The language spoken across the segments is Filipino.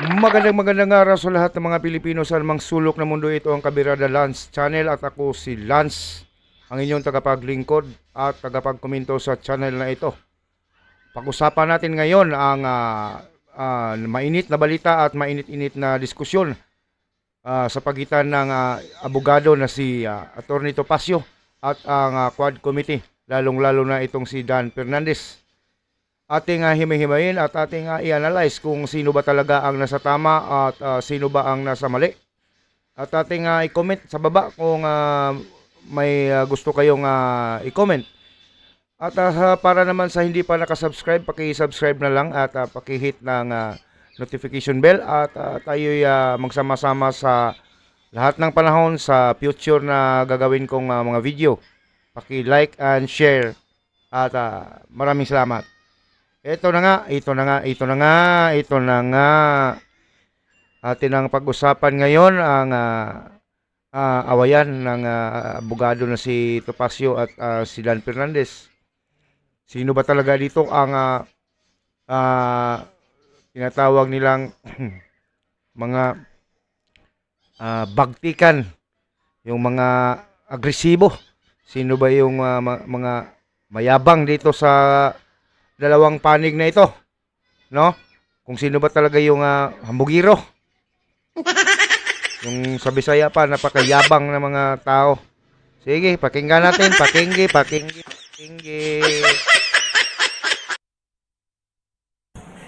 Magandang araw sa lahat ng mga Pilipino sa anumang sulok ng mundo. Ito ang Kabirada Lance Channel at ako si Lance, ang inyong tagapaglingkod at tagapagkomento sa channel na ito. Pag-usapan natin ngayon ang mainit na balita at mainit-init na diskusyon sa pagitan ng abogado na si Atty. Topacio at ang Quad Committee, lalong-lalo na itong si Dan Fernandez. Ating himay-himayin at ating i-analyze kung sino ba talaga ang nasa tama at sino ba ang nasa mali. At ating i-comment sa baba kung may gusto kayong i-comment. At para naman sa hindi pa nakasubscribe, paki-subscribe na lang at paki-hit ng notification bell at tayo'y magsama-sama sa lahat ng panahon sa future na gagawin kong mga video. Paki-like and share at maraming salamat. Ito na nga. Atin ang pag-usapan ngayon ang awayan ng abogado na si Topacio at si Dan Fernandez. Sino ba talaga dito ang tinatawag nilang mga bagtikan, yung mga agresibo? Sino ba yung mga mayabang dito sa dalawang panig na ito, no? Kung sino ba talaga yung hambugiro. Yung sa Bisaya pa, napakayabang na mga tao. Sige, pakinggan natin. Pakinggi.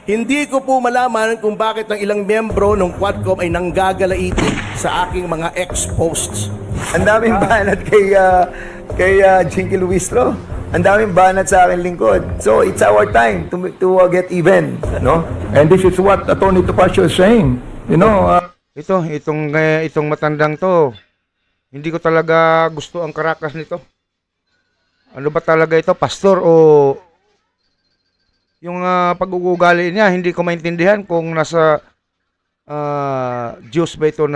Hindi ko po malaman kung bakit ang ilang miyembro ng Quadcom ay nanggagalaiti sa aking mga ex-posts. Ang daming banat kay Jinky Luistro. Ang daming banat sa akin lingkod. So it's our time to get even, no? And this is what Atty. Topacio is saying. You know, Itong matandang to, hindi ko talaga gusto ang karakas nito. Ano ba talaga ito? Pastor o yung pag-uugali niya, hindi ko maintindihan kung nasa Diyos ba ito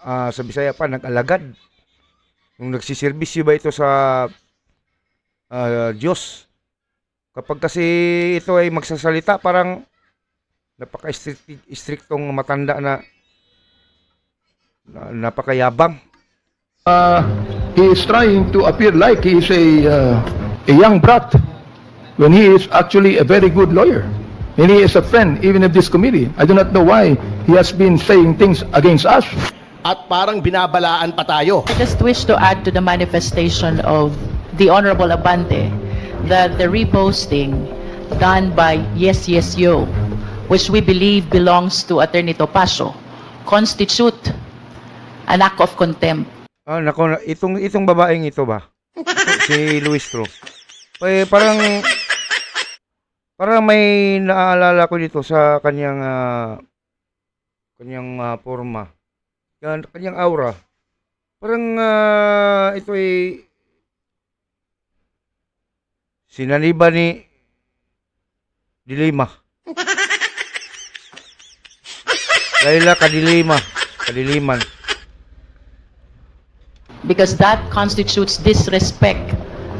sa Bisaya pa, nag-alagad. Yung nagsiservisyo ba ito sa Diyos? Kapag kasi ito ay magsasalita, parang napaka-striktong matanda na napakayabang. he is trying to appear like he is a young brat when he is actually a very good lawyer. And he is a friend even of this committee. I do not know why he has been saying things against us. At parang binabalaan pa tayo. I just wish to add to the manifestation of the Honorable Abante that the reposting done by Yes Yes Yo, which we believe belongs to Atty. Topacio, constitute an act of contempt. Nako, itong babaeng ito ba? Si Luistro. Parang may naaalala ko dito sa kanyang forma. Kanyang aura. Parang ito ay sinaniba ni Dilima. Laila Kadiliman. Because that constitutes disrespect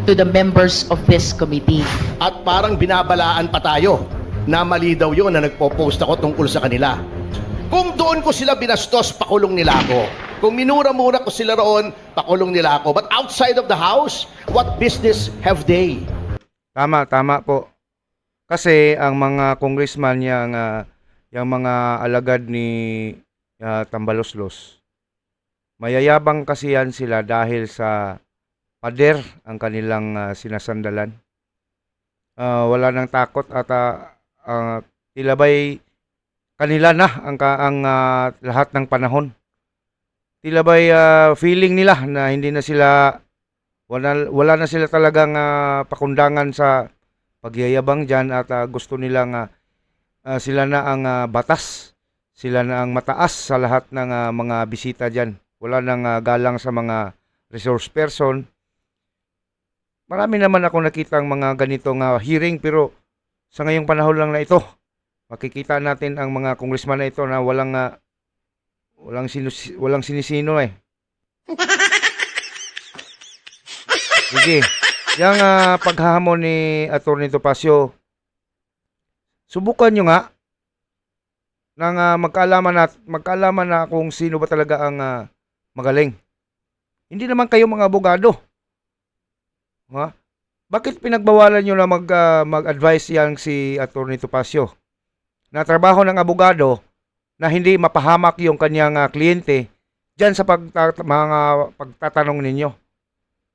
to the members of this committee. At parang binabalaan pa tayo na mali daw yun na nagpo-post ako tungkol sa kanila. Kung doon ko sila binastos, pakulong nila ako. Kung minura-mura ko sila roon, pakulong nila ako. But outside of the house, what business have they? Tama po. Kasi ang mga congressman yung mga alagad ni Tambaloslos, mayayabang kasi yan sila dahil sa pader ang kanilang sinasandalan. Wala nang takot at tila ba'y kanila na ang lahat ng panahon. Tila ba'y feeling nila na hindi na sila, wala na sila talagang pakundangan sa pagyayabang dyan at gusto nilang sila na ang batas. Sila na ang mataas sa lahat ng mga bisita dyan. Wala nang galang sa mga resource person. Marami naman ako nakitang mga ganitong hearing, pero sa ngayong panahon lang na ito, makikita natin ang mga congressman na ito na walang sinisino eh. Sige, yung paghahamon ni Atty. Topacio, subukan nyo nga nang magkaalaman na kung sino ba talaga ang magaling. Hindi naman kayo mga abogado. Ha? Bakit pinagbawalan nyo na mag-advise yang si Atty. Topacio na trabaho ng abogado na hindi mapahamak yung kanyang kliyente dyan sa mga pagtatanong ninyo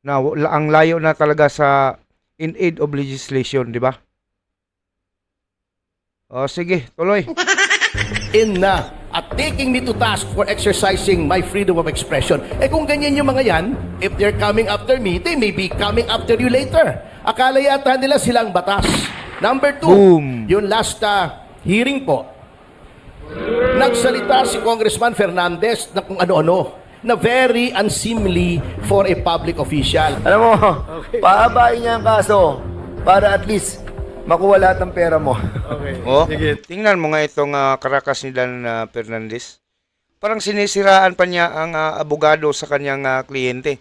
na ang layo na talaga sa in aid of legislation, di ba? O sige, tuloy. in na at taking me to task for exercising my freedom of expression. Eh kung ganyan yung mga yan, if they're coming after me, they may be coming after you later. Akala yata nila silang batas. Number 2, Boom. yung last hearing po, nagsalita si Congressman Fernandez na kung ano-ano, na very unseemly for a public official. Alam mo, pahabain niya ang kaso para at least makuha lahat ng pera mo. Oh, tingnan mo nga itong karakas ni Dan Fernandez. Parang sinisiraan pa niya ang abogado sa kanyang kliyente.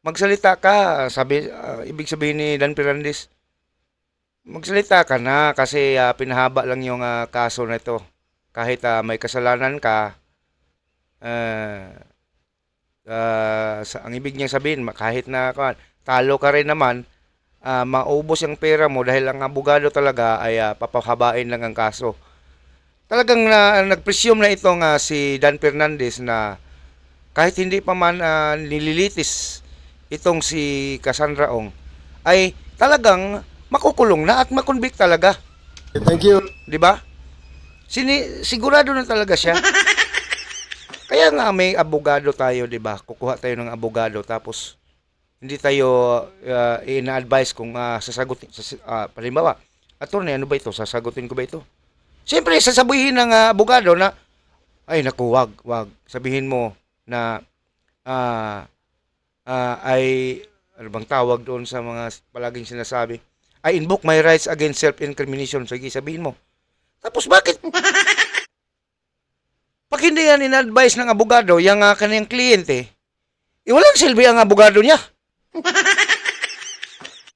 Magsalita ka, ibig sabihin ni Dan Fernandez. Magsalita ka na kasi pinahaba lang yung kaso na ito. Kahit may kasalanan ka, ang ibig niyang sabihin, kahit na talo ka rin naman, maubos yung pera mo dahil ang abogado talaga ay papahabain lang ang kaso. Talagang nagpresume na itong si Dan Fernandez na kahit hindi pa man nililitis itong si Cassandra Ong, ay talagang makukulong na at makonvict talaga. Thank you. Di ba? Sigurado na talaga siya. Kaya nga may abogado tayo, di ba? Kukuha tayo ng abogado tapos hindi tayo ina-advise kung sasagutin. Halimbawa, attorney, ano ba ito? Sasagutin ko ba ito? Siyempre, sasabihin ng abogado na, ay naku, wag. Sabihin mo na ano bang tawag doon sa mga palaging sinasabi? I invoke my rights against self-incrimination. Sige, sabihin mo. Tapos bakit? Pag hindi yan in-advise ng abogado, yung kanyang kliyente, walang silbi ang abogado niya.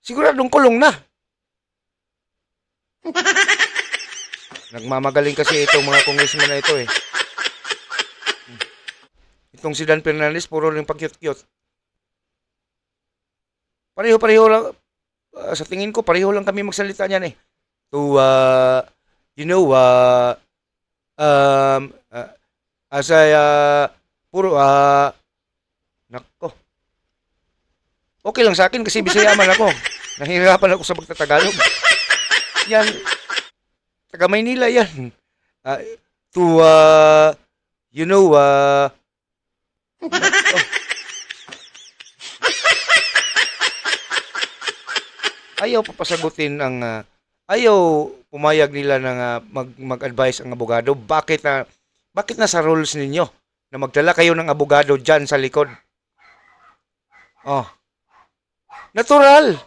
Siguradong kulong na. Nagmamagaling kasi itong mga congressman na ito eh. Itong si Dan Fernandez, puro rin pag-cute-cute. Pareho lang, sa tingin ko, pareho lang kami magsalita niyan eh. To, as I, puro, nako. Okay lang sa akin kasi Bisayaman ako. Nahihirapan ako sa pagtatagalog. Yan, taga Maynila yan. To, nako. Ayaw papasagutin ang ayaw pumayag nila ng mag-advise ang abogado. Bakit nasa rules ninyo na magdala kayo ng abogado dyan sa likod? Oh. Natural.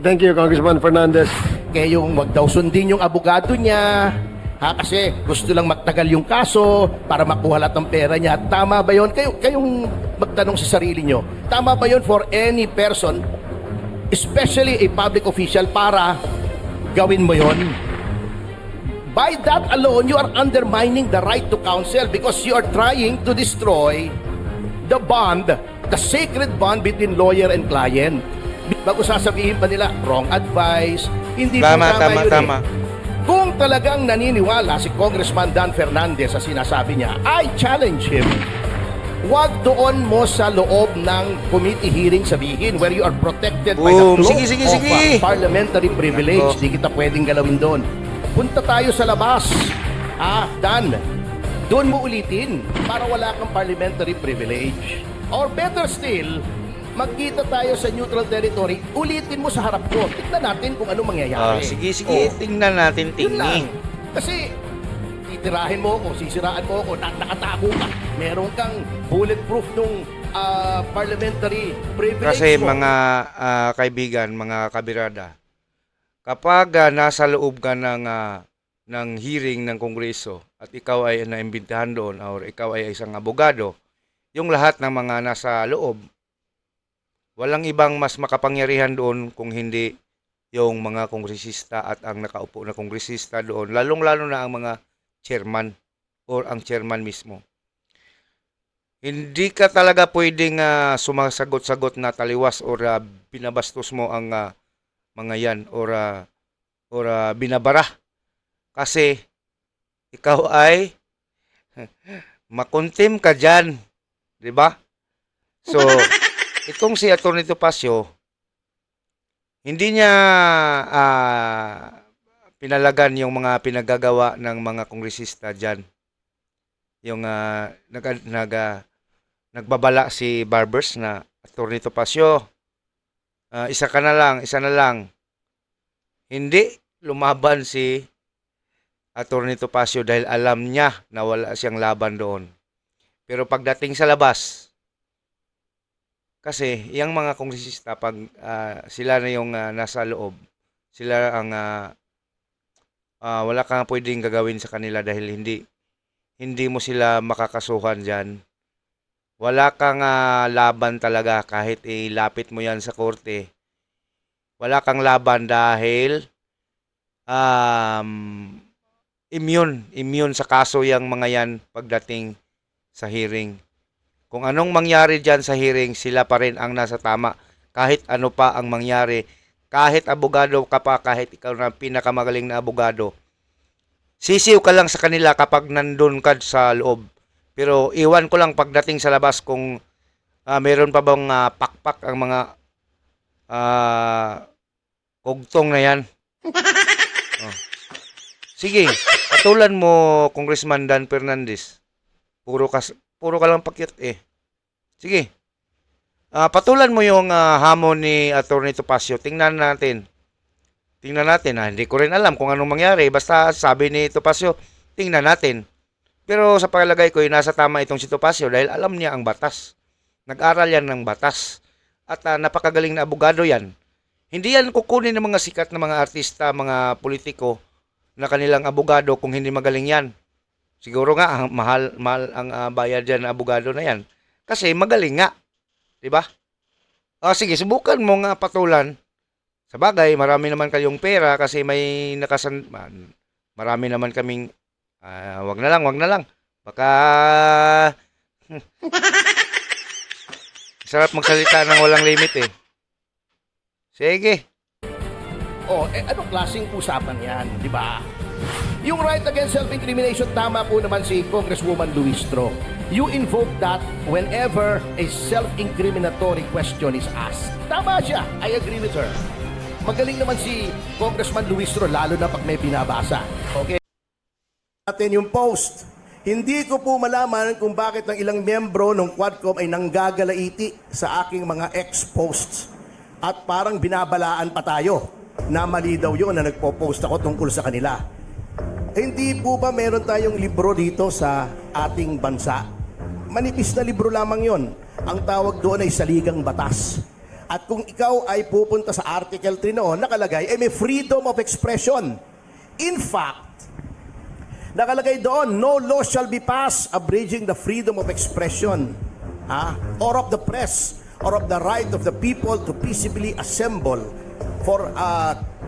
Thank you, Congressman Fernandez. Kaya yung wag daw sundin yung abogado niya. Kasi gusto lang magtagal yung kaso para makuha lahat ng pera niya. Tama ba yun? Kayong magtanong sa sarili nyo. Tama ba yun for any person, especially a public official, para gawin mo yun? By that alone, you are undermining the right to counsel because you are trying to destroy the bond, the sacred bond between lawyer and client. Bago sasabihin pa nila, wrong advice, hindi Tama. yun eh. Kung talagang naniniwala si Congressman Dan Fernandez sa sinasabi niya, I challenge him. Huwag doon mo sa loob ng committee hearing sabihin where you are protected by the Boom. cloak Sige. of parliamentary privilege. Nako. Di kita pwedeng galawin doon. Punta tayo sa labas. Dan, doon mo ulitin para wala kang parliamentary privilege. Or better still, magkita tayo sa neutral territory, ulitin mo sa harap ko. Tignan natin kung ano mangyayari. Sige. Oh. Tingnan natin, Yun lang. tingin. Kasi, titirahin mo ako, sisiraan mo ako, nakatago ka. Meron kang bulletproof nung parliamentary privilege Kasi mo. mga kaibigan, mga kabirada, kapag nasa loob ka ng hearing ng Kongreso at ikaw ay naimbitahan doon or ikaw ay isang abogado, yung lahat ng mga nasa loob, walang ibang mas makapangyarihan doon kung hindi yung mga kongresista at ang nakaupo na kongresista doon, lalong-lalo na ang mga chairman or ang chairman mismo. Hindi ka talaga pwedeng sumasagot-sagot na taliwas or binabastos mo ang mga yan or binabara. Kasi ikaw ay makuntim ka dyan. Diba? So, itong si Atty. Topacio, hindi niya pinalagan yung mga pinagagawa ng mga kongresista dyan. Yung nagbabala si Barbers na Atty. Topacio, isa na lang. Hindi lumaban si Atty. Topacio dahil alam niya na wala siyang laban doon. Pero pagdating sa labas, kasi yung mga kongresista, pag sila na yung nasa loob, sila ang wala kang pwedeng gagawin sa kanila dahil hindi mo sila makakasuhan dyan. Wala kang laban talaga kahit ilapit mo yan sa korte. Wala kang laban dahil immune sa kaso yung mga yan pagdating sa hearing. Kung anong mangyari dyan sa hearing, sila pa rin ang nasa tama. Kahit ano pa ang mangyari, kahit abogado ka pa, kahit ikaw na pinakamagaling na abogado, sisiw ka lang sa kanila kapag nandun ka sa loob. Pero iwan ko lang pagdating sa labas kung meron pa bang pakpak ang mga kugtong na yan. Oh. Sige, patulan mo, Congressman Dan Fernandez. Puro ka lang pakyut eh. Sige. Patulan mo yung hamon ni Atty. Topacio. Tingnan natin. Hindi ko rin alam kung anong mangyari. Basta sabi ni Topacio, tingnan natin. Pero sa palagay ko, nasa tama itong si Topacio dahil alam niya ang batas. Nag-aral yan ng batas. At napakagaling na abogado yan. Hindi yan kukunin ng mga sikat na mga artista, mga politiko na kanilang abogado kung hindi magaling yan. Siguro nga, mahal ang bayad dyan na abogado na yan. Kasi magaling nga. Diba? Sige, subukan mo nga patulan. Sa bagay, marami naman kayong pera kasi may marami naman kaming, wag na lang. Baka, sarap magsalita ng walang limit eh. Sige. Anong klaseng usapan yan, di ba? Yung right against self-incrimination, tama po naman si Congresswoman Luistro. You invoke that whenever a self-incriminatory question is asked. Tama siya. I agree with her. Magaling naman si Congressman Luistro, lalo na pag may binabasa. Okay? Natin yung post. Hindi ko po malaman kung bakit ng ilang membro ng Quadcom ay nanggagalaiti sa aking mga ex-posts. At parang binabalaan pa tayo na mali daw yun na nagpo-post ako tungkol sa kanila. Hindi po ba meron tayong libro dito sa ating bansa? Manipis na libro lamang yon. Ang tawag doon ay Saligang Batas. At kung ikaw ay pupunta sa Article 3 noon, nakalagay ay may freedom of expression. In fact, nakalagay doon, no law shall be passed abridging the freedom of expression or of the press or of the right of the people to peaceably assemble for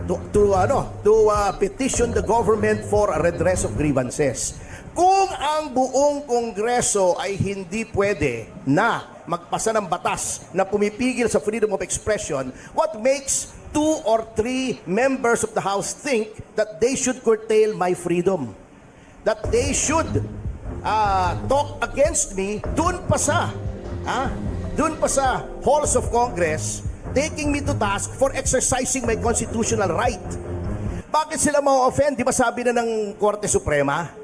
to petition the government for a redress of grievances. Kung ang buong Kongreso ay hindi pwede na magpasa ng batas na pumipigil sa freedom of expression, what makes 2 or 3 members of the House think that they should curtail my freedom? That they should talk against me doon pa sa halls of Congress, taking me to task for exercising my constitutional right. Bakit sila ma-offend? Di ba sabi na ng Korte Suprema?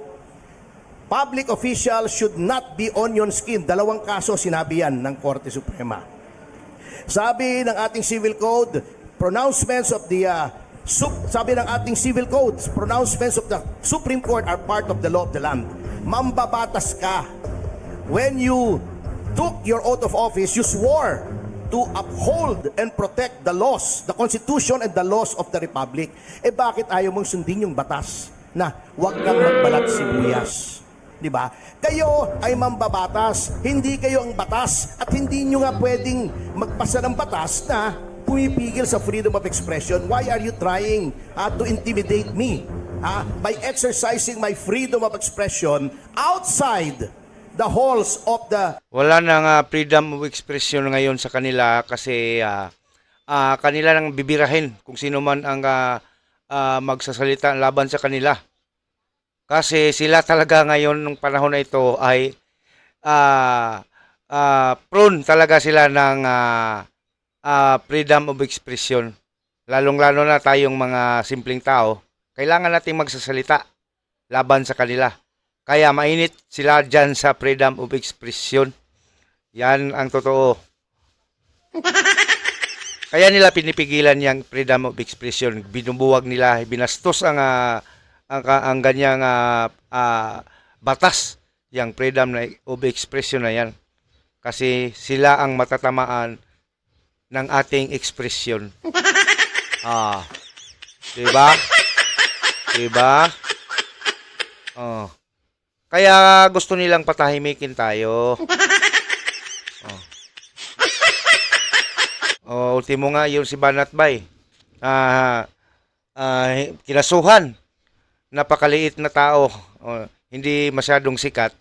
Public officials should not be onion skin. 2 kaso sinabi yan ng Korte Suprema. Sabi ng ating civil code, pronouncements of the pronouncements of the Supreme Court are part of the law of the land. Mambabatas ka. When you took your oath of office, you swore to uphold and protect the laws, the Constitution and the laws of the Republic. Bakit ayaw mong sundin yung batas na huwag kang magbalat sibuyas? Di ba? Kayo ay mambabatas, hindi kayo ang batas at hindi nyo nga pwedeng magpasa ng batas na pumipigil sa freedom of expression. Why are you trying to intimidate me by exercising my freedom of expression outside the halls of the... Wala nang freedom of expression ngayon sa kanila kasi kanila nang bibirahin kung sino man ang magsasalita laban sa kanila. Kasi sila talaga ngayon ng panahon na ito ay prone talaga sila ng freedom of expression. Lalong-lalo na tayong mga simpleng tao, kailangan nating magsasalita laban sa kanila. Kaya mainit sila dyan sa freedom of expression. Yan ang totoo. Kaya nila pinipigilan yung freedom of expression. Binubuwag nila, binastos ang ganyang batas, yung freedom of expression na yan. Kasi sila ang matatamaan ng ating ekspresyon. Diba? Diba? Kaya gusto nilang patahimikin tayo. Ultimo nga yung si Banat Bay. Kinasuhan. Napakaliit na tao. Hindi masyadong sikat.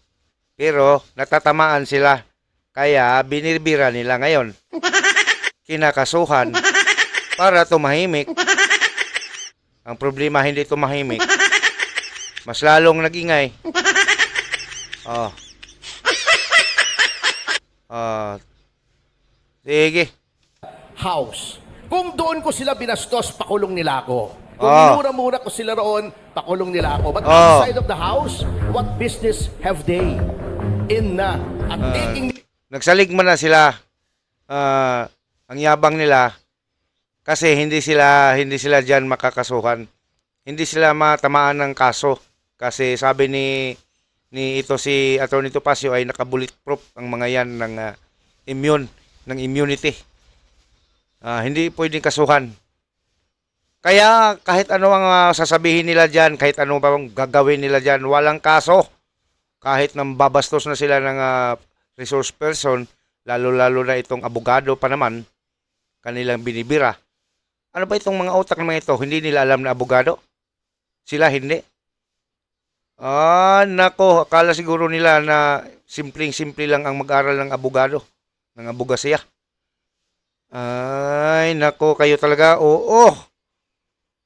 Pero natatamaan sila. Kaya binibira nila ngayon. Kinakasuhan para tumahimik. Ang problema hindi tumahimik. Mas lalong nag-ingay. Sige. house. Kung doon ko sila binastos, pakulong nila ako. Kung minura-mura ko sila roon, pakulong nila ako. But outside of the house, what business have they in at taking... Nagsaligma na sila. Ang yabang nila kasi hindi sila diyan makakasuhan. Hindi sila matamaan ng kaso kasi sabi ni ito si Atty. Topacio ay naka-bulletproof ang mga yan ng immunity. Hindi pwedeng kasuhan. Kaya kahit ano ang sasabihin nila diyan, kahit ano pa bang gagawin nila diyan, walang kaso. Kahit nang babastos na sila ng resource person, lalo-lalo na itong abogado pa naman, kanilang binibira. Ano ba itong mga utak ng mga ito? Hindi nila alam na abogado? Sila hindi. Nako, akala siguro nila na simpleng-simple lang ang mag-aral ng abogado, ng abogasiya. Ay, nako, kayo talaga, oo.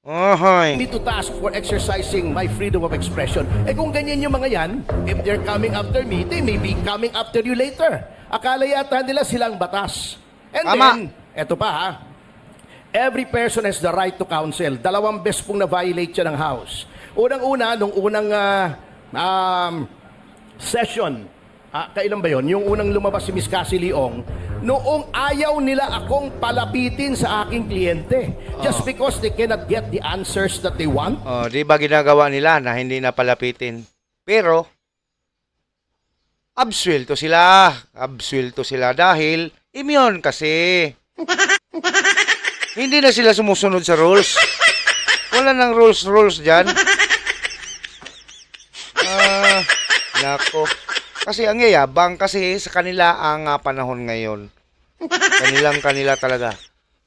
Me to task for exercising my freedom of expression. Kung ganyan yung mga yan, if they're coming after me, they may be coming after you later. Akala yata nila silang batas. And then, eto pa every person has the right to counsel. 2 beses pong na-violate siya ng House. Unang-una, nung unang session, kailan ba yon? Yung unang lumabas si Miss Cassie Leong, noong ayaw nila akong palapitin sa aking kliyente just because they cannot get the answers that they want. Di ba ginagawa nila na hindi na palapitin? Pero, absuelto sila dahil immune kasi. Hindi na sila sumusunod sa rules. Wala nang rules dyan. Nako. Kasi ang yayabang kasi sa kanila ang panahon ngayon. Kanila talaga.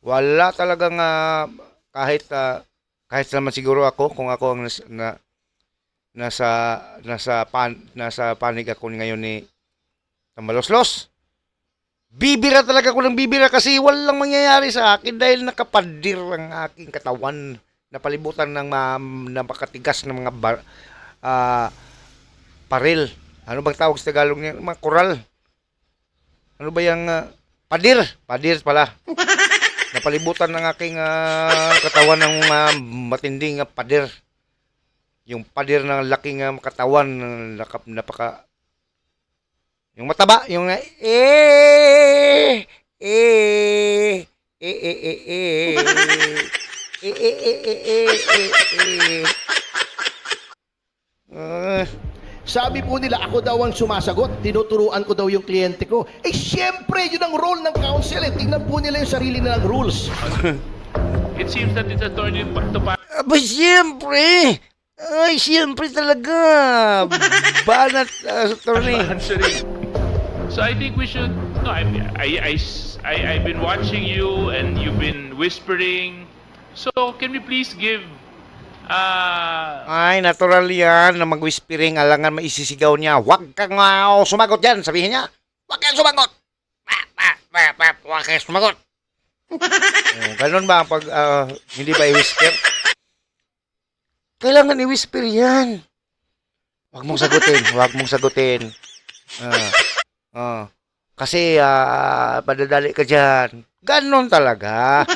Wala talagang kahit naman siguro ako kung ako ang nasa panig ako ngayon ni Tambaloslos. Bibira talaga ako ng bibira kasi walang mangyayari sa akin dahil nakapadir ang aking katawan. Napalibutan ng napakatigas ng mga paril. Ano bang tawag sa Tagalog niya? Mga koral. Ano ba yung padir? Padir pala. Napalibutan ng aking katawan ng matinding padir. Yung padir ng laking katawan, napaka... Yung mataba, yung Sabi po nila, ako daw ang sumasagot. Tinuturuan ko daw yung kliyente ko. Siyempre, yun ang role ng counsel. Tingnan po nila yung sarili nilang rules. It seems that it's Atty. Topacio. Aba, siyempre! Ay, siyempre talaga! Banat, attorney. Answering. So I think we should. No, I've been watching you and you've been whispering. So can we please give Ay, natural yan na mag-whispering, alangan maisisigaw niya. Huwag kang sumagot yan, sabihin niya. Huwag kang sumagot. Huwag kang sumagot. Ganun ba ang pag hindi ba i-whisper? Kailangan i-whisper yan. Huwag mong sagutin, huwag mong sagutin. Kasi padadali ka dyan. Ganon talaga.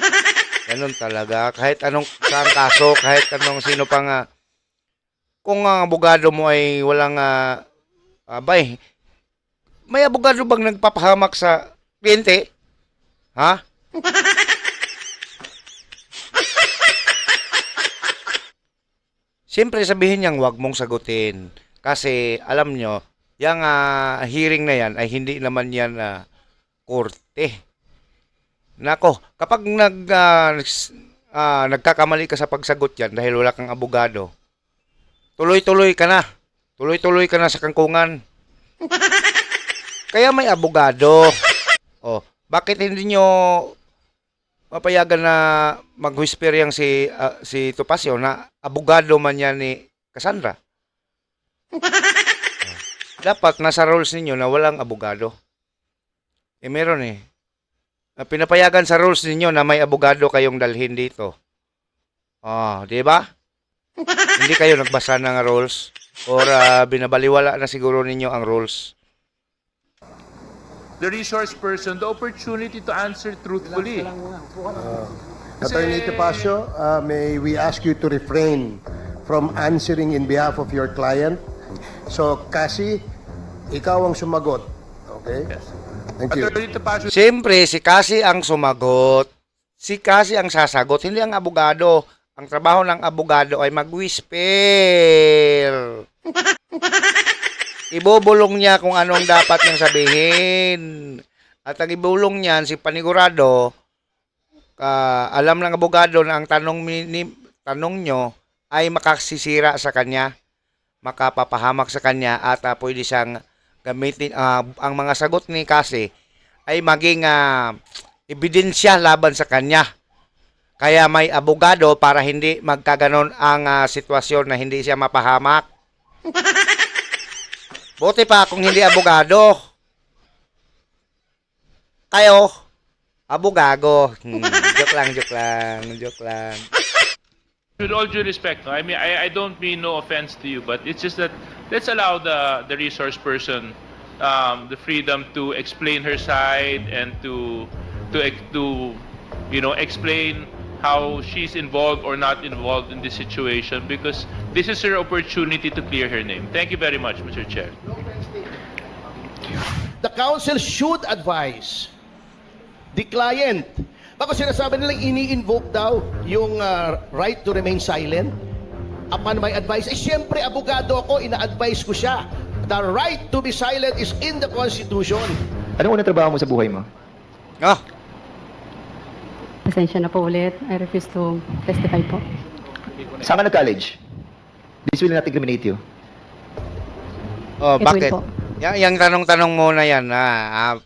Ganon talaga. Kahit anong saang kaso, kahit anong sino pang kung ang abogado mo ay walang abay, may abogado bang nagpapahamak sa kliyente? Ha? Siyempre sabihin niyang huwag mong sagutin. Kasi alam nyo, yung hearing na yan ay hindi naman yan korte. Nako, kapag nagkakamali ka sa pagsagot yan dahil wala kang abogado, tuloy-tuloy ka na. Tuloy-tuloy ka na sa kangkungan. Kaya may abogado. Oh, bakit hindi nyo mapayagan na mag-whisper yang si Topacio na abogado man yan ni Cassandra? Dapat nasa rules ninyo na walang abogado. Meron pinapayagan sa rules ninyo na may abogado kayong dalhin dito. Di ba? Hindi kayo nagbasa ng rules or binabaliwala na siguro ninyo ang rules. the resource person the opportunity to answer truthfully. Attorney Topacio, may we ask you to refrain from answering in behalf of your client? So, Cassie, ikaw ang sumagot. Okay? Thank you. Attorney Topacio, Siyempre, si Cassie ang sumagot. Si Cassie ang sasagot, hindi ang abogado. Ang trabaho ng abogado ay mag-whisper. Ibubulong niya kung anong dapat niyang sabihin. At ang ibulong niyan, si panigurado, alam ng abogado na ang tanong nyo ay makasisira sa kanya, makapapahamak sa kanya, at pwede siyang gamitin, ang mga sagot ni Cassie ay maging ebidensya laban sa kanya. Kaya may abogado para hindi magkaganon ang sitwasyon na hindi siya mapahamak. Buti pa kung hindi abogado. Kayo, abogado. Joke lang. with all due respect, no, I mean, I don't mean no offense to you, but it's just that let's allow the resource person the freedom to explain her side and to explain how she's involved or not involved in this situation, because this is her opportunity to clear her name. Thank you very much, Mr. Chair. The counsel should advise the client. Baka sinasabi nilang ini-invoke daw yung right to remain silent upon my advice. Siyempre, abogado ako, ina-advise ko siya. The right to be silent is in the Constitution. Anong unang trabaho mo sa buhay mo? Pasensya na po ulit. I refuse to testify po. Saan ka nag-college? This will not incriminate you. It Bakit? will po. Yang tanong-tanong mo na yan,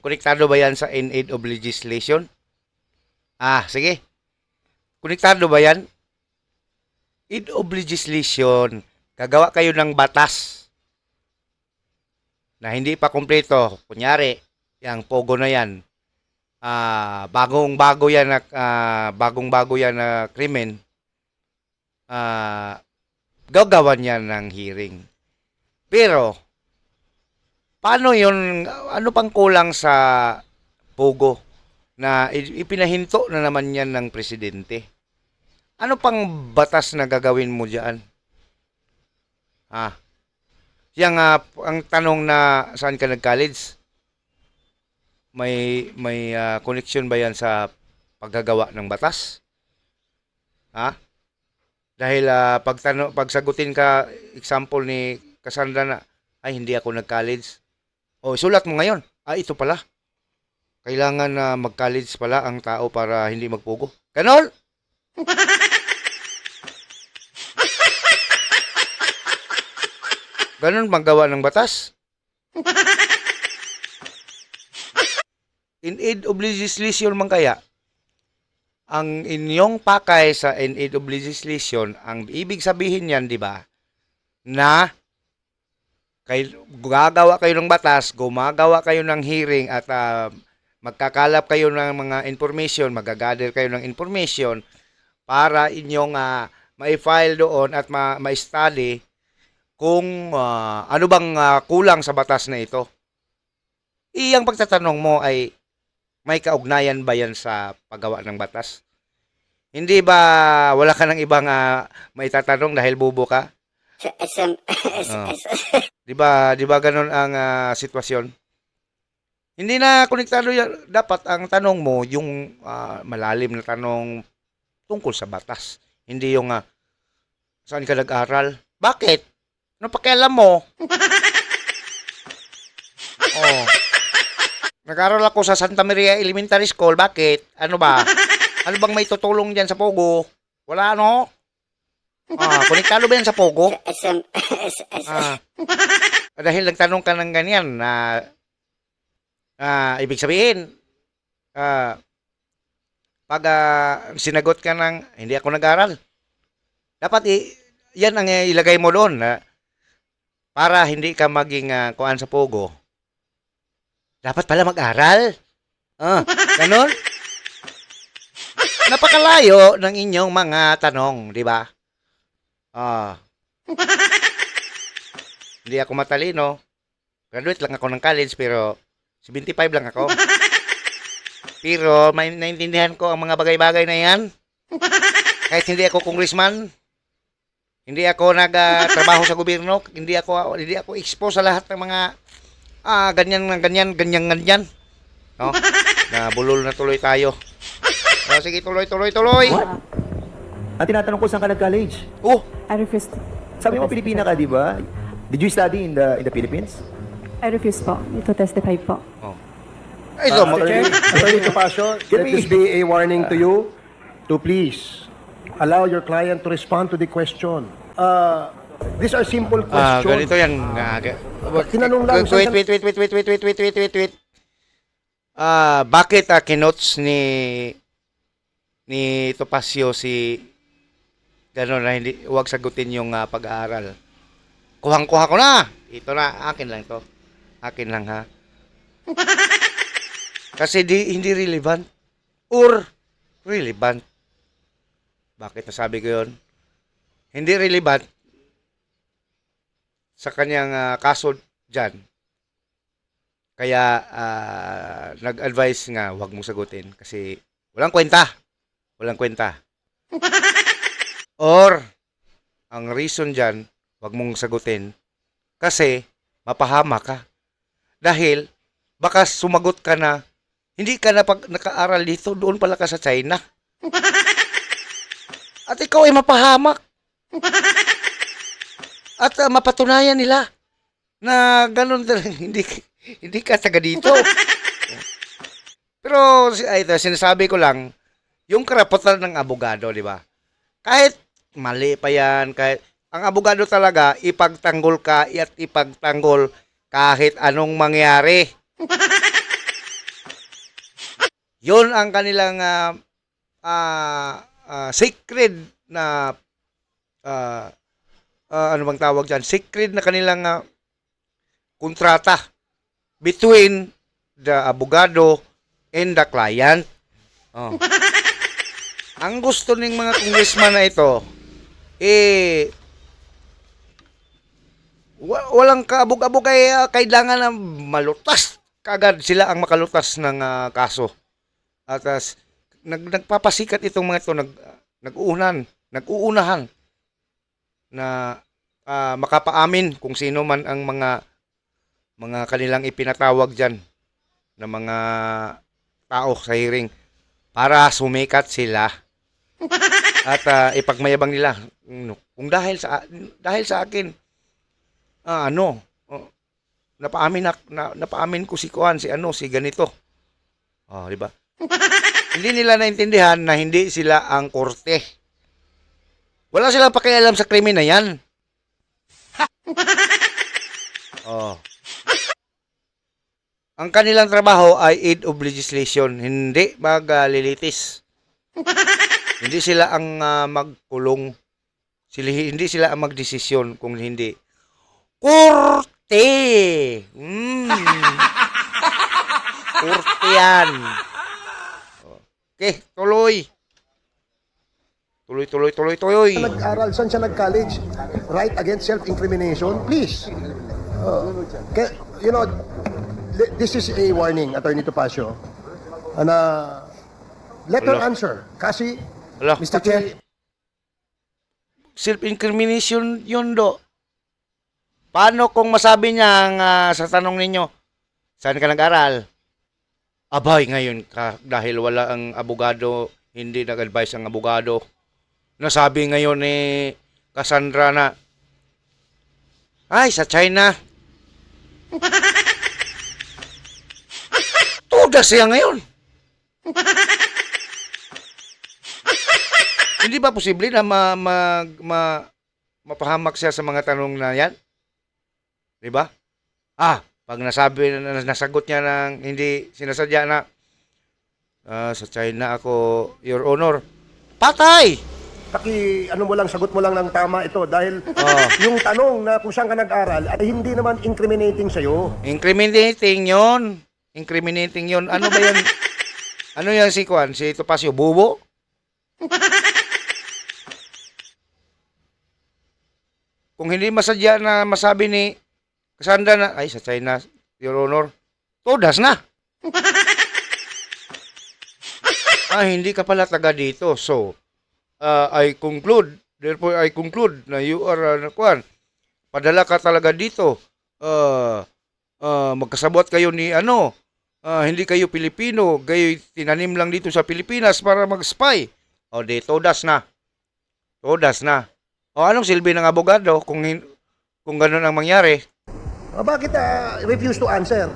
konektado ba yan sa in aid of legislation? Sige. Konektado ba yan? Aid of legislation, gagawa kayo ng batas na hindi pa kumpleto. Kunyari, yung pogo na yan, bagong-bago yan na krimen, gagawan yan ng hearing. Pero, paano yun, ano pang kulang sa pogo na ipinahinto na naman yan ng presidente? Ano pang batas na gagawin mo dyan? Ang tanong na saan ka nag-college? May connection ba yan sa paggagawa ng batas? Dahil pag sagutin ka, example ni Cassandra na, ay hindi ako nag-college. Sulat mo ngayon. Ito pala. Kailangan na mag-college pala ang tao para hindi magpugo. Ganon! Ganon magawa ng batas. in aid of legislation man kaya, ang inyong pakay sa in aid of legislation, ang ibig sabihin niyan, di ba, na gagawa kayo ng batas, gumagawa kayo ng hearing at magkakalap kayo ng mga information, magagather kayo ng information para inyong ma-file doon at ma-study kung ano bang kulang sa batas na ito. Iyang pagtatanong mo ay may kaugnayan ba yan sa paggawa ng batas? Hindi ba wala ka ng ibang maitatanong dahil bubo ka? Di ba ganun ang sitwasyon? Hindi na konektado yan. Dapat ang tanong mo yung malalim na tanong tungkol sa batas. Hindi yung saan ka nag-aral? Bakit? Ano pakialam mo? Oh. Nag-aral ako sa Santa Maria Elementary School. Bakit? Ano ba? Ano bang may tutulong dyan sa Pogo? Wala, no? Konektado ba yan sa Pogo? Dahil nagtanong ka ng ganyan na ibig sabihin, pag sinagot ka ng hindi ako nag-aral, dapat yan ang ilagay mo doon para hindi ka maging kuan sa Pogo. Dapat pala mag-aral. Ganun? Napakalayo ng inyong mga tanong, di ba? Hindi ako matalino. Graduate lang ako ng college pero 75 lang ako. Pero may naintindihan ko ang mga bagay-bagay na yan. Kahit hindi ako congressman, hindi ako nagtrabaho sa gobyerno, hindi ako exposed sa lahat ng mga ganyan. No? Nabulol na tuloy tayo. Sige, tuloy. What? Ang tinatanong ko, saan ka nag-college? Oh, I refuse to Sabi mo, Pilipina ka, di ba? Did you study in the Philippines? I refuse po to testify po. ito, Attorney Topacio, let this be a warning to you to please allow your client to respond to the question. These are simple questions. ganito yan. Tinanong lang. Wait. Bakit kinots ni Topacio si gano'n na hindi, huwag sagutin yung pag-aaral. Kuhang-kuha ko na. Ito na, akin lang to. Akin lang ha. Kasi hindi relevant. Or relevant. Bakit nasabi ko yun? Hindi relevant sa kanyang kaso dyan. Kaya nag-advise nga huwag mong sagutin kasi walang kwenta. Or ang reason dyan, huwag mong sagutin kasi mapahama ka. Dahil baka sumagot ka na hindi ka na naka-aral dito, doon pala ka sa China. At ikaw ay mapahamak. At mapatunayan nila na ganun hindi ka taga dito. Pero ito, sinasabi ko lang, yung karapatan ng abogado, di ba? Kahit mali pa yan, kahit ang abogado talaga, ipagtanggol ka at ipagtanggol kahit anong mangyari. Yun ang kanilang sacred na ano bang tawag dyan? Sacred na kanilang kontrata between the abogado and the client. Ang gusto ng mga congressman na ito, walang kaabog-abog kailangan na malutas. Kagad sila ang makalutas ng kaso. At nagpapasikat itong mga ito, nag-uunahan na makapaamin kung sino man ang mga kanilang ipinatawag dyan na mga tao sa hearing para sumikat sila at ipagmayabang nila kung dahil sa akin napaamin ko si Kuan, si ganito. Di ba? Hindi nila naintindihan na hindi sila ang korte. Wala silang pakialam sa krimen na yan. Ang kanilang trabaho ay aid of legislation, hindi maglilitis. Hindi sila ang magkulong. Hindi sila ang magdesisyon kung hindi. Korte! Korte yan. Okay, tuloy. Tuloy. Nag-aral, saan siya nag-college? Right against self-incrimination? Please. You know, this is a warning, Attorney Topacio. Let her Wala. answer. Kasi, Wala. Mr. Chair, Self-incrimination yun, do. Paano kung masabi niya sa tanong ninyo, saan ka nag-aral? Abay, ngayon ka, dahil wala ang abogado, hindi nag-advise ang abogado. Nasabi ngayon ni Cassandra na, ay, sa China. Tudas siya ngayon. Hindi ba posible na mapahamak siya sa mga tanong na yan? Di ba? Pag nasagot niya ng hindi sinasadya na, sa China ako, Your Honor, patay! ano mo lang, sagot mo lang ng tama ito dahil yung tanong na kung saan ka nag-aral ay hindi naman incriminating sa'yo. Incriminating yon. Ano ba yan? Ano yan si Kwan? Si Topacio? Bubo? Kung hindi masadya na masabi ni Cassandra na, ay, sa China, Your Honor, todas na. Hindi ka pala taga dito. So, therefore I conclude na you are, padala ka talaga dito. Magkasabot kayo ni hindi kayo Pilipino, kayo tinanim lang dito sa Pilipinas para mag-spy. Di, todas na. Anong silbi ng abogado kung ganun ang mangyari? Bakit refuse to answer?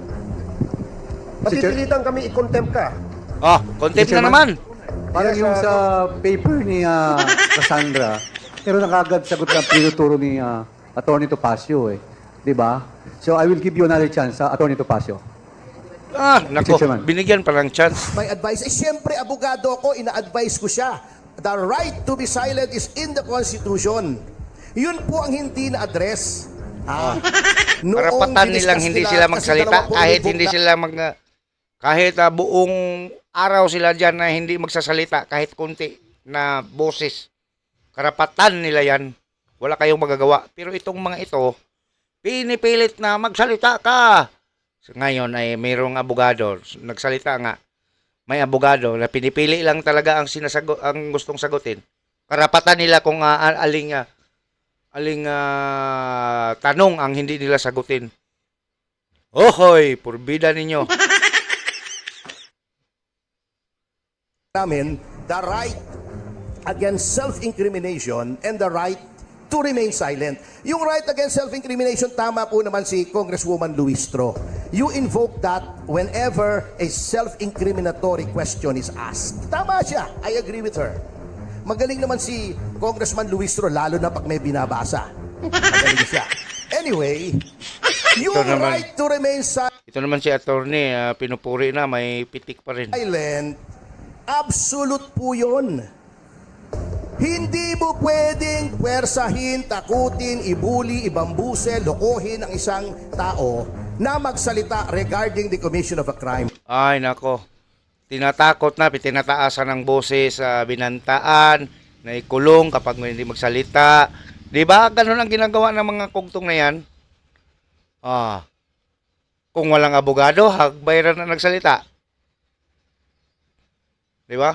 Papipilitan kami i-contempt ka. Contempt na naman. Parang yung sa paper ni Cassandra, pero nakagad sagot ang pinuturo ni Attorney Topacio eh. 'Di ba? So I will give you another chance, Attorney Topacio. Nako, Mr. Chairman. binigyan pa ng chance. My advice, siyempre abogado ako, ina-advise ko siya. The right to be silent is in the Constitution. Yun po ang hindi na-address. Karapatan nilang hindi sila magsalita kahit buong araw sila dyan na hindi magsasalita kahit konti na boses. Karapatan nila yan. Wala kayong magagawa. Pero itong mga ito, pinipilit na magsalita ka. So, ngayon ay mayroong abogado. Nagsalita nga. May abogado na pinipili lang talaga ang gustong sagutin. Karapatan nila kung aling tanong ang hindi nila sagutin. Ohoy, purbida ninyo. Namin the right against self-incrimination and the right to remain silent. Yung right against self-incrimination, tama po naman si Congresswoman Luistro. You invoke that whenever a self-incriminatory question is asked. Tama siya. I agree with her. Magaling naman si Congressman Luistro, lalo na pag may binabasa. Magaling siya. Anyway, yung right to remain Ito naman si attorney, pinupuri na, may pitik pa rin. silent, absolute po yun. Hindi mo pwedeng pwersahin, takutin, ibuli, ibambuse, lokohin ang isang tao na magsalita regarding the commission of a crime. Ay, nako. Tinatakot na, tinataasan ng boses, binantaan, na ikulong kapag hindi magsalita. Di ba? Ganun ang ginagawa ng mga kugtong na yan. Kung walang abogado, hagbayran na nagsalita. Di ba?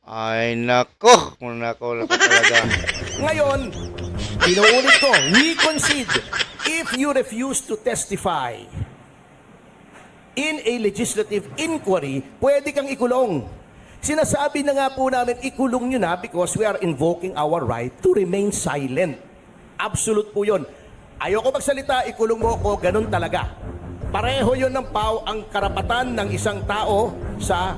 Ay, nako. Nako talaga. Ngayon, inuulit ko, we concede if you refuse to testify in a legislative inquiry, pwede kang ikulong. Sinasabi na nga po namin, ikulong nyo na because we are invoking our right to remain silent. Absolute po yun. Ayoko magsalita, ikulong mo ko, ganun talaga. Pareho yun ng ang karapatan ng isang tao sa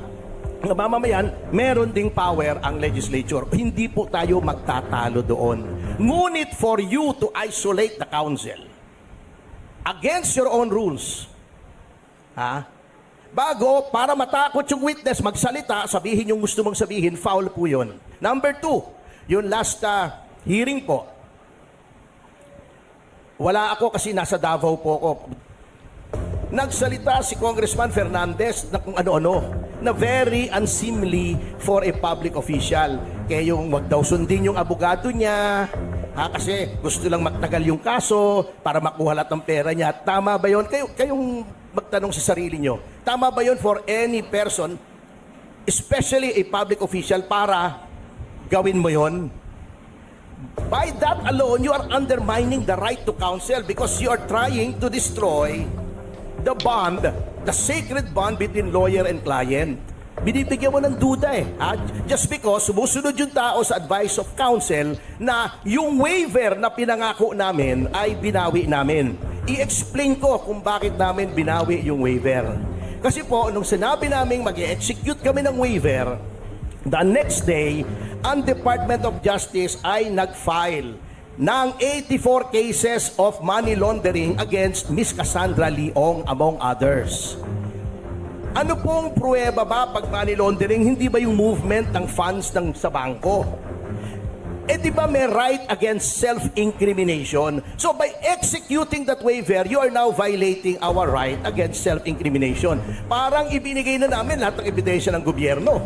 mamamayan, meron ding power ang legislature. Hindi po tayo magtatalo doon. Ngunit for you to isolate the counsel against your own rules, bago, para matakot yung witness magsalita, sabihin yung gusto mong sabihin, foul po yun. Number 2, yung last hearing po, wala ako kasi nasa Davao po ako. Nagsalita si Congressman Fernandez na kung ano-ano, na very unseemly for a public official. Kaya yung wag daw sundin yung abogado niya, kasi gusto lang magtagal yung kaso para makuha lahat ng pera niya. Tama ba yun? Kayong magtanong sa sarili nyo, tama ba yun for any person, especially a public official, para gawin mo yun? By that alone, you are undermining the right to counsel because you are trying to destroy the bond, the sacred bond between lawyer and client. Binibigyan mo ng duda just because sumusunod yung tao sa advice of counsel na yung waiver na pinangako namin ay binawi namin. I-explain ko kung bakit namin binawi yung waiver. Kasi po, nung sinabi namin mag-execute kami ng waiver, the next day, ang Department of Justice ay nag-file ng 84 cases of money laundering against Miss Cassandra Leong, among others. Ano pong pruweba ba pag money laundering? Hindi ba yung movement ng funds sa bangko? Di ba may right against self-incrimination? So by executing that waiver, you are now violating our right against self-incrimination. Parang ibinigay na namin lahat ng ebidensya ng gobyerno.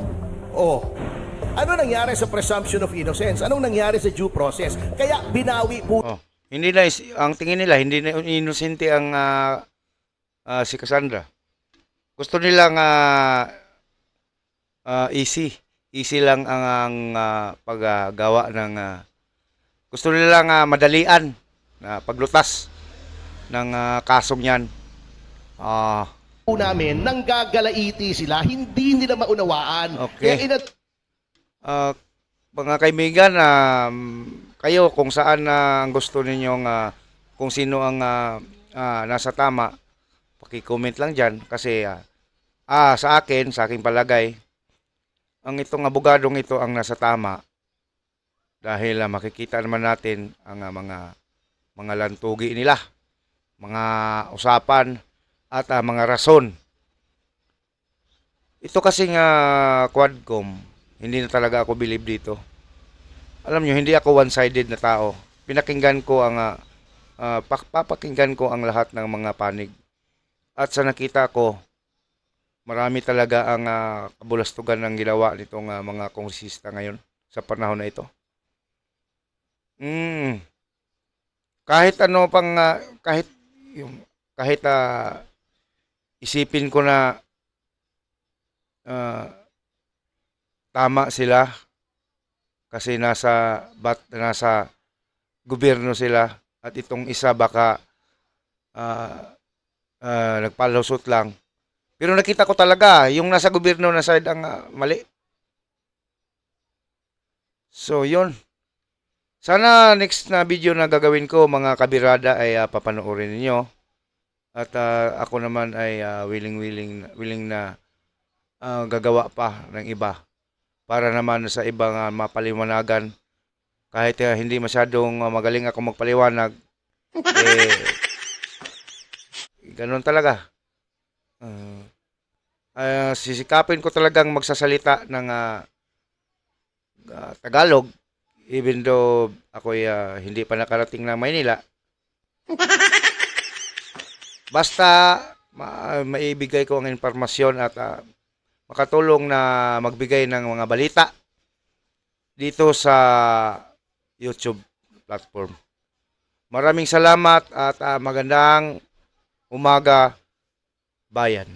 Ano nangyari sa presumption of innocence? Anong nangyari sa due process? Kaya binawi po. Hindi na, ang tingin nila, hindi na inosente ang si Cassandra. Gusto nilang easy. Easy lang ang paggawa ng... gusto nilang madalian na paglutas ng kasong yan. Namin, nang gagalaiti sila, hindi nila maunawaan. Okay. Kaya mga kaibigan, kayo kung saan ang gusto ninyong kung sino ang nasa tama, paki-comment lang dyan kasi sa aking palagay, ang itong abogadong ito ang nasa tama dahil makikita naman natin ang mga lantugi nila, mga usapan at mga rason. Ito kasing Quadcom, hindi na talaga ako believe dito. Alam nyo, hindi ako one-sided na tao. Pinakinggan ko papakinggan ko ang lahat ng mga panig. At sa nakita ko, marami talaga ang kabulastugan ng ginawa nitong mga kongresista ngayon sa panahon na ito. Kahit ano pang, kahit isipin ko na tama sila kasi nasa gobyerno sila at itong isa baka nagpalusot lang. Pero nakita ko talaga yung nasa gobyerno na side ang mali. So yun. Sana next na video na gagawin ko mga kabirada ay papanoorin niyo. At ako naman ay willing na gagawa pa ng iba para naman sa ibang mapaliwanagan. Kahit hindi masyadong magaling ako magpaliwanag, ganun talaga. Sisikapin ko talagang magsasalita ng Tagalog even though ako hindi pa nakarating na Maynila. Basta maibigay ko ang impormasyon at makatulong na magbigay ng mga balita dito sa YouTube platform. Maraming salamat at magandang umaga, bayan.